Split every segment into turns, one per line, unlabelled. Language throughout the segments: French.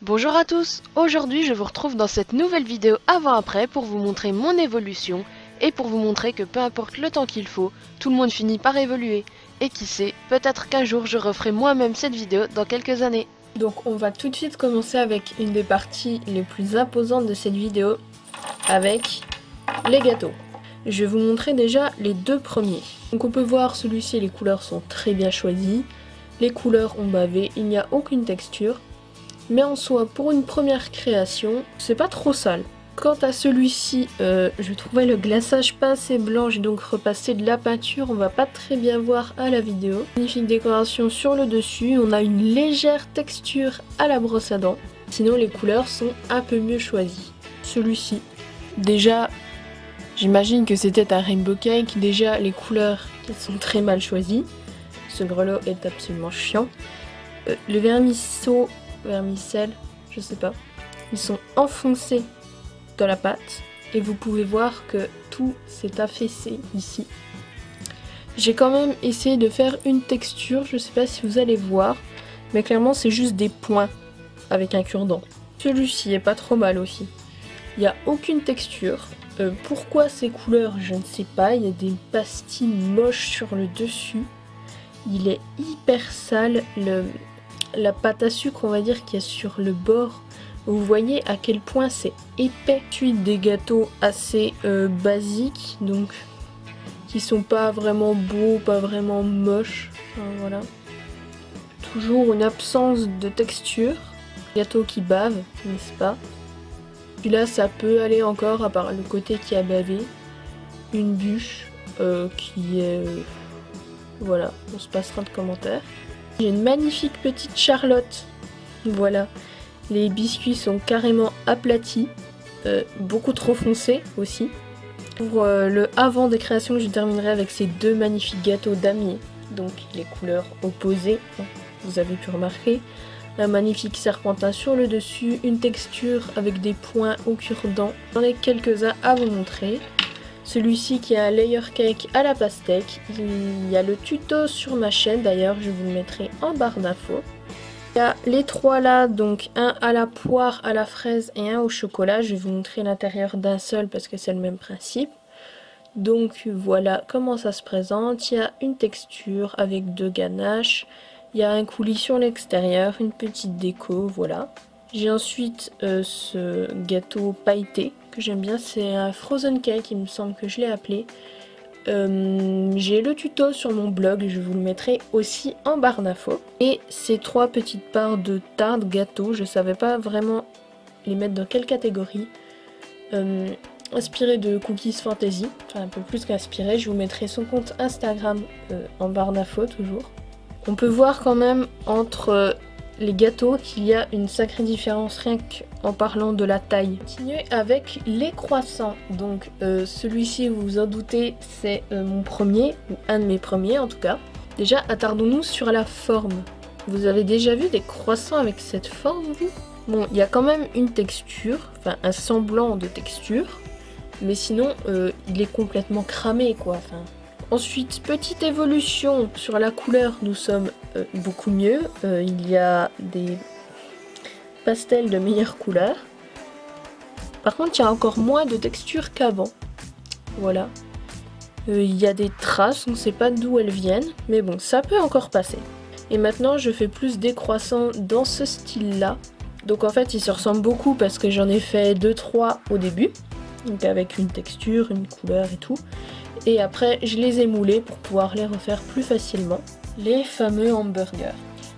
Bonjour à tous, aujourd'hui je vous retrouve dans cette nouvelle vidéo avant-après pour vous montrer mon évolution et pour vous montrer que peu importe le temps qu'il faut, tout le monde finit par évoluer. Et qui sait, peut-être qu'un jour je referai moi-même cette vidéo dans quelques années.
Donc on va tout de suite commencer avec une des parties les plus imposantes de cette vidéo, avec les gâteaux. Je vais vous montrer déjà les deux premiers. Donc on peut voir celui-ci, les couleurs sont très bien choisies, les couleurs ont bavé, il n'y a aucune texture. Mais en soi, pour une première création, c'est pas trop sale. Quant à celui-ci, je trouvais le glaçage pas assez blanc, j'ai donc repassé de la peinture, on va pas très bien voir à la vidéo. Magnifique décoration sur le dessus, on a une légère texture à la brosse à dents. Sinon les couleurs sont un peu mieux choisies. Celui-ci, déjà, j'imagine que c'était un rainbow cake, déjà les couleurs sont très mal choisies. Ce grelot est absolument chiant. Le vermicelle, je sais pas, ils sont enfoncés dans la pâte et vous pouvez voir que tout s'est affaissé ici. J'ai quand même essayé de faire une texture, je sais pas si vous allez voir, mais clairement c'est juste des points avec un cure-dent. Celui-ci est pas trop mal aussi. Il n'y a aucune texture. Pourquoi ces couleurs, je ne sais pas, il y a des pastilles moches sur le dessus. Il est hyper sale, la pâte à sucre, on va dire, qu'il y a sur le bord, vous voyez à quel point c'est épais. Ensuite, des gâteaux assez basiques, donc qui sont pas vraiment beaux, pas vraiment moches. Enfin, voilà. Toujours une absence de texture. Gâteau qui bave, n'est-ce pas? Puis là, ça peut aller encore, à part le côté qui a bavé. Une bûche qui est... voilà, on se passera de commentaires. J'ai une magnifique petite Charlotte, voilà, les biscuits sont carrément aplatis, beaucoup trop foncés aussi. Pour le avant des créations, je terminerai avec ces deux magnifiques gâteaux damier, donc les couleurs opposées, vous avez pu remarquer. Un magnifique serpentin sur le dessus, une texture avec des points au cure-dent, j'en ai quelques-uns à vous montrer. Celui-ci qui est un layer cake à la pastèque, il y a le tuto sur ma chaîne, d'ailleurs je vous le mettrai en barre d'infos. Il y a les trois là, donc un à la poire, à la fraise et un au chocolat, je vais vous montrer l'intérieur d'un seul parce que c'est le même principe. Donc voilà comment ça se présente, il y a une texture avec deux ganaches, il y a un coulis sur l'extérieur, une petite déco, voilà. J'ai ensuite ce gâteau pailleté que j'aime bien, c'est un frozen cake, il me semble que je l'ai appelé. J'ai le tuto sur mon blog, je vous le mettrai aussi en barre d'infos. Et ces trois petites parts de tarte gâteau, je savais pas vraiment les mettre dans quelle catégorie. Inspiré de Cookies Fantasy, enfin un peu plus qu'inspiré, je vous mettrai son compte Instagram en barre d'infos toujours. On peut voir quand même entre les gâteaux qu'il y a une sacrée différence rien qu'en parlant de la taille. Continuez avec les croissants. Donc celui-ci, vous vous en doutez, c'est mon premier, ou un de mes premiers en tout cas. Déjà, attardons-nous sur la forme. Vous avez déjà vu des croissants avec cette forme, vous? Bon, il y a quand même une texture, enfin un semblant de texture, mais sinon il est complètement cramé quoi. Enfin, ensuite, petite évolution sur la couleur, nous sommes beaucoup mieux. Il y a des pastels de meilleure couleur. Par contre, il y a encore moins de texture qu'avant. Voilà. Il y a des traces, on ne sait pas d'où elles viennent, mais bon, ça peut encore passer. Et maintenant, je fais plus des croissants dans ce style-là. Donc en fait, ils se ressemblent beaucoup parce que j'en ai fait 2-3 au début. Donc avec une texture, une couleur et tout. Et après je les ai moulés pour pouvoir les refaire plus facilement. Les fameux hamburgers.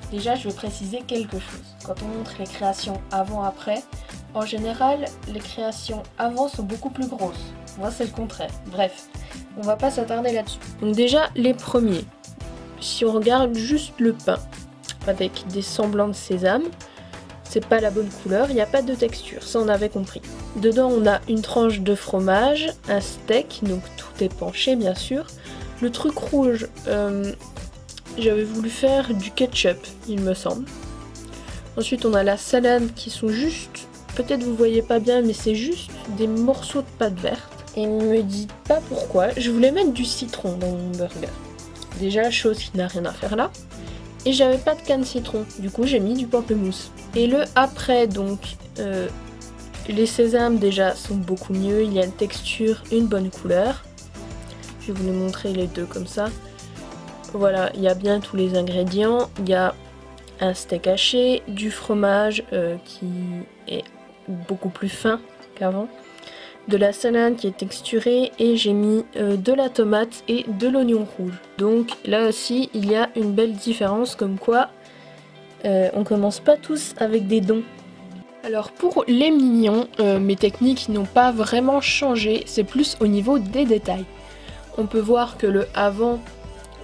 Déjà je vais préciser quelque chose. Quand on montre les créations avant-après, en général les créations avant sont beaucoup plus grosses. Moi c'est le contraire. Bref, on va pas s'attarder là-dessus. Donc déjà les premiers. Si on regarde juste le pain avec des semblants de sésame, c'est pas la bonne couleur, il n'y a pas de texture, ça on avait compris. Dedans on a une tranche de fromage, un steak, donc tout est penché bien sûr. Le truc rouge, j'avais voulu faire du ketchup, il me semble. Ensuite on a la salade qui sont juste, peut-être vous voyez pas bien, mais c'est juste des morceaux de pâte verte. Et me dites pas pourquoi, je voulais mettre du citron dans mon burger. Déjà chose qui n'a rien à faire là. et j'avais pas de canne citron, du coup j'ai mis du pamplemousse. Et le après, donc les sésames déjà sont beaucoup mieux, il y a une texture, une bonne couleur. Je vais vous les montrer les deux comme ça. Voilà, il y a bien tous les ingrédients, il y a un steak haché, du fromage qui est beaucoup plus fin qu'avant, de la salade qui est texturée et j'ai mis de la tomate et de l'oignon rouge. Donc là aussi il y a une belle différence comme quoi on commence pas tous avec des dons. Alors pour les mignons, mes techniques n'ont pas vraiment changé, c'est plus au niveau des détails. On peut voir que le avant,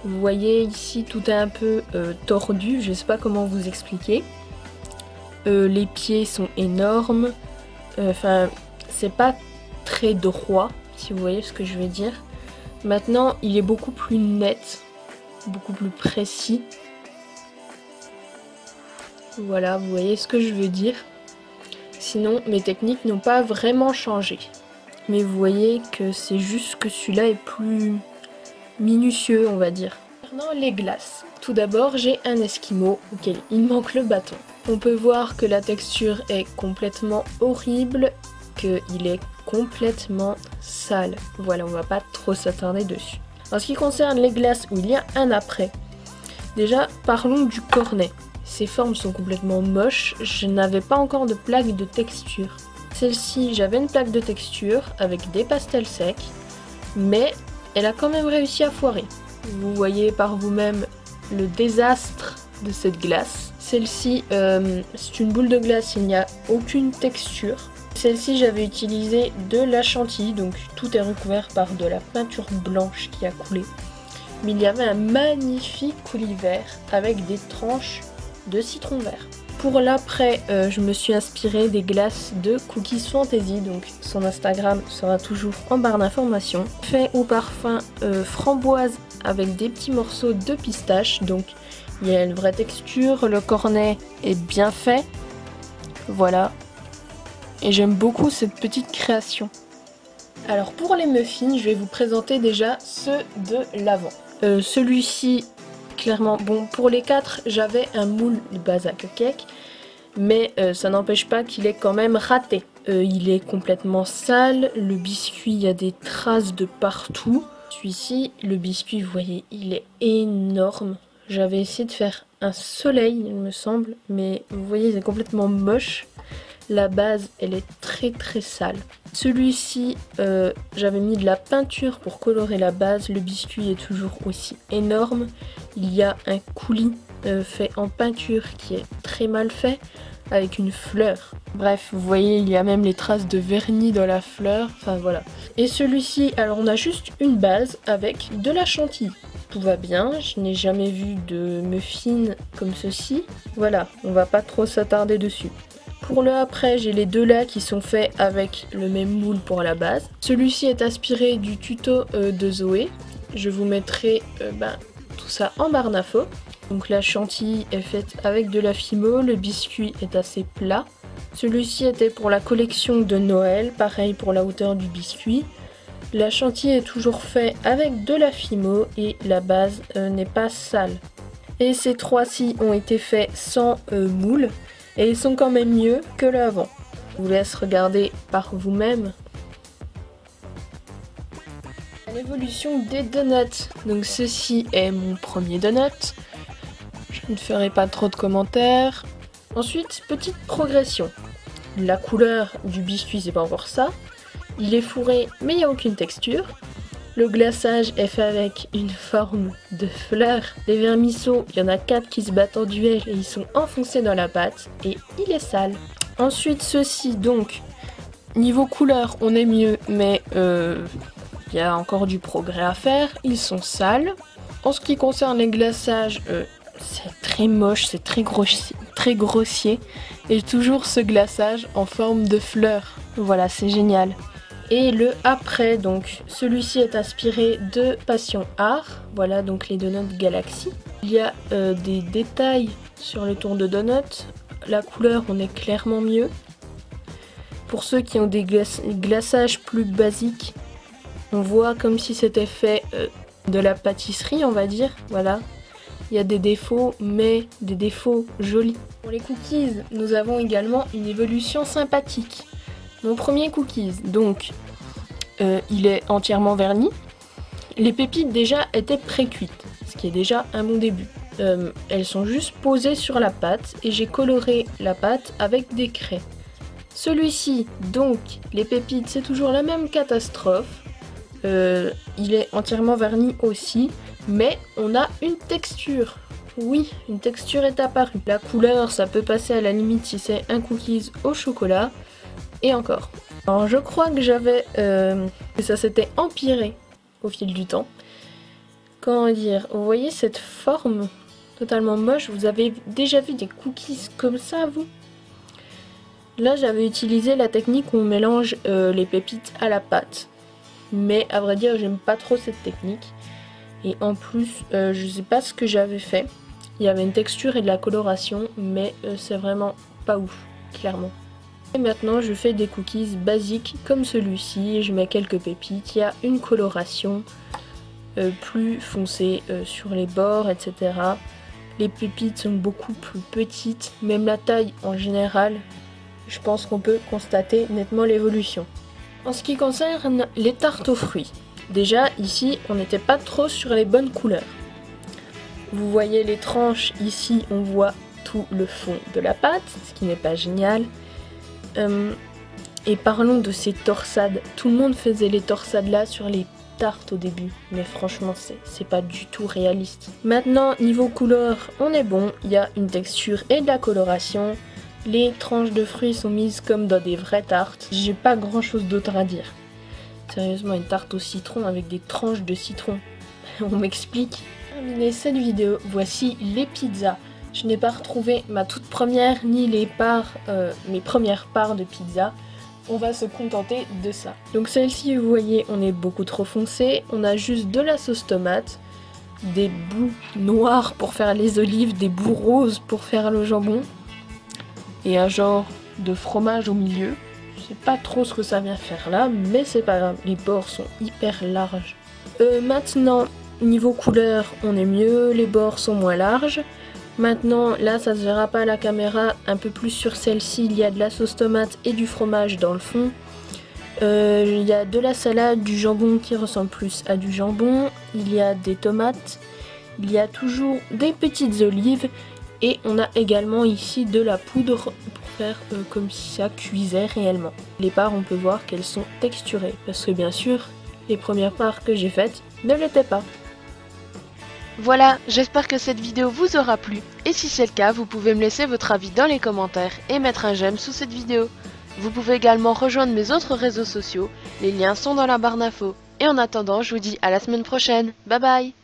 vous voyez ici tout est un peu tordu, je sais pas comment vous expliquer. Les pieds sont énormes, enfin c'est pas très droit si vous voyez ce que je veux dire. Maintenant il est beaucoup plus net, beaucoup plus précis. Voilà, vous voyez ce que je veux dire. Sinon mes techniques n'ont pas vraiment changé. Mais vous voyez que c'est juste que celui-là est plus minutieux on va dire. Maintenant les glaces. Tout d'abord j'ai un esquimau auquel il manque le bâton. On peut voir que la texture est complètement horrible, qu'il est complètement sale. Voilà, on va pas trop s'attarder dessus. En ce qui concerne les glaces où il y a un après, déjà parlons du cornet. Ses formes sont complètement moches, je n'avais pas encore de plaque de texture. Celle-ci, j'avais une plaque de texture avec des pastels secs, mais elle a quand même réussi à foirer. Vous voyez par vous-même le désastre de cette glace. Celle-ci, c'est une boule de glace, il n'y a aucune texture. Celle-ci, j'avais utilisé de la chantilly, donc tout est recouvert par de la peinture blanche qui a coulé. Mais il y avait un magnifique coulis vert avec des tranches de citron vert. Pour l'après, je me suis inspirée des glaces de Cookies Fantasy, donc son Instagram sera toujours en barre d'informations. Fait au parfum framboise avec des petits morceaux de pistache, donc il y a une vraie texture, le cornet est bien fait, voilà. Et j'aime beaucoup cette petite création. Alors pour les muffins, je vais vous présenter déjà ceux de l'avant. Celui-ci, clairement, bon pour les 4, j'avais un moule de base à cupcake, mais ça n'empêche pas qu'il est quand même raté. Il est complètement sale, le biscuit, il y a des traces de partout. Celui-ci, le biscuit, vous voyez, il est énorme. J'avais essayé de faire un soleil, il me semble, mais vous voyez, c'est complètement moche. La base, elle est très très sale. Celui-ci, j'avais mis de la peinture pour colorer la base. Le biscuit est toujours aussi énorme. Il y a un coulis fait en peinture qui est très mal fait, avec une fleur. Bref, vous voyez, il y a même les traces de vernis dans la fleur. Enfin voilà. Et celui-ci, alors on a juste une base avec de la chantilly. Tout va bien, je n'ai jamais vu de muffins comme ceci. Voilà, on va pas trop s'attarder dessus. Pour le après, j'ai les deux là qui sont faits avec le même moule pour la base. Celui-ci est inspiré du tuto de Zoé. Je vous mettrai tout ça en barre d'infos. Donc la chantilly est faite avec de la fimo, le biscuit est assez plat. Celui-ci était pour la collection de Noël, pareil pour la hauteur du biscuit. La chantilly est toujours faite avec de la fimo et la base n'est pas sale. Et ces trois-ci ont été faits sans moule. Et ils sont quand même mieux que l'avant. Je vous laisse regarder par vous-même. L'évolution des donuts. Donc ceci est mon premier donut. Je ne ferai pas trop de commentaires. Ensuite, petite progression. La couleur du biscuit, c'est pas encore ça. Il est fourré, mais il n'y a aucune texture. Le glaçage est fait avec une forme de fleur. Les vermisseaux, il y en a 4 qui se battent en duel et ils sont enfoncés dans la pâte. Et il est sale. Ensuite, ceci, donc, niveau couleur, on est mieux, mais il y a encore du progrès à faire. Ils sont sales. En ce qui concerne les glaçages, c'est très moche, c'est très grossier. Et toujours ce glaçage en forme de fleur. Voilà, c'est génial. Et le après, donc celui-ci est inspiré de Passion Art. Voilà donc les donuts Galaxy. Il y a des détails sur le tour de donut. La couleur, on est clairement mieux. Pour ceux qui ont des glaçages plus basiques, on voit comme si c'était fait de la pâtisserie, on va dire. Voilà. il y a des défauts, mais des défauts jolis. Pour les cookies, nous avons également une évolution sympathique. Mon premier cookies, donc, il est entièrement verni. Les pépites déjà étaient pré-cuites, ce qui est déjà un bon début. Elles sont juste posées sur la pâte et j'ai coloré la pâte avec des craies. Celui-ci, donc, les pépites, c'est toujours la même catastrophe. Il est entièrement verni aussi, mais on a une texture. Oui, une texture est apparue. La couleur, ça peut passer à la limite si c'est un cookies au chocolat. Et encore. Alors je crois que que ça s'était empiré au fil du temps. Comment dire, vous voyez cette forme totalement moche, vous avez déjà vu des cookies comme ça, vous? Là, j'avais utilisé la technique où on mélange les pépites à la pâte. Mais à vrai dire, j'aime pas trop cette technique. Et en plus, je sais pas ce que j'avais fait. Il y avait une texture et de la coloration, mais c'est vraiment pas ouf, clairement. Et maintenant, je fais des cookies basiques comme celui-ci. Je mets quelques pépites. Il y a une coloration plus foncée sur les bords, etc. Les pépites sont beaucoup plus petites, même la taille en général. Je pense qu'on peut constater nettement l'évolution. En ce qui concerne les tartes aux fruits, déjà ici on n'était pas trop sur les bonnes couleurs. Vous voyez les tranches, ici on voit tout le fond de la pâte, ce qui n'est pas génial. Et parlons de ces torsades, tout le monde faisait les torsades là sur les tartes au début, mais franchement c'est pas du tout réaliste. Maintenant niveau couleur on est bon, il y a une texture et de la coloration. Les tranches de fruits sont mises comme dans des vraies tartes. J'ai pas grand chose d'autre à dire. Sérieusement, une tarte au citron avec des tranches de citron. On m'explique. Pour terminer cette vidéo, voici les pizzas. Je n'ai pas retrouvé ma toute première ni mes premières parts de pizza. On va se contenter de ça. Donc celle-ci, vous voyez, on est beaucoup trop foncé. On a juste de la sauce tomate, des bouts noirs pour faire les olives, des bouts roses pour faire le jambon. Et un genre de fromage au milieu. Je sais pas trop ce que ça vient faire là, mais c'est pas grave, les bords sont hyper larges. Maintenant, niveau couleur, on est mieux, les bords sont moins larges. Maintenant, là ça se verra pas à la caméra, un peu plus sur celle-ci, il y a de la sauce tomate et du fromage dans le fond. Il y a de la salade, du jambon qui ressemble plus à du jambon, il y a des tomates, il y a toujours des petites olives. Et on a également ici de la poudre pour faire comme si ça cuisait réellement. Les parts, on peut voir qu'elles sont texturées. Parce que bien sûr, les premières parts que j'ai faites ne l'étaient pas.
Voilà, j'espère que cette vidéo vous aura plu. Et si c'est le cas, vous pouvez me laisser votre avis dans les commentaires et mettre un j'aime sous cette vidéo. Vous pouvez également rejoindre mes autres réseaux sociaux. Les liens sont dans la barre d'infos. Et en attendant, je vous dis à la semaine prochaine. Bye bye!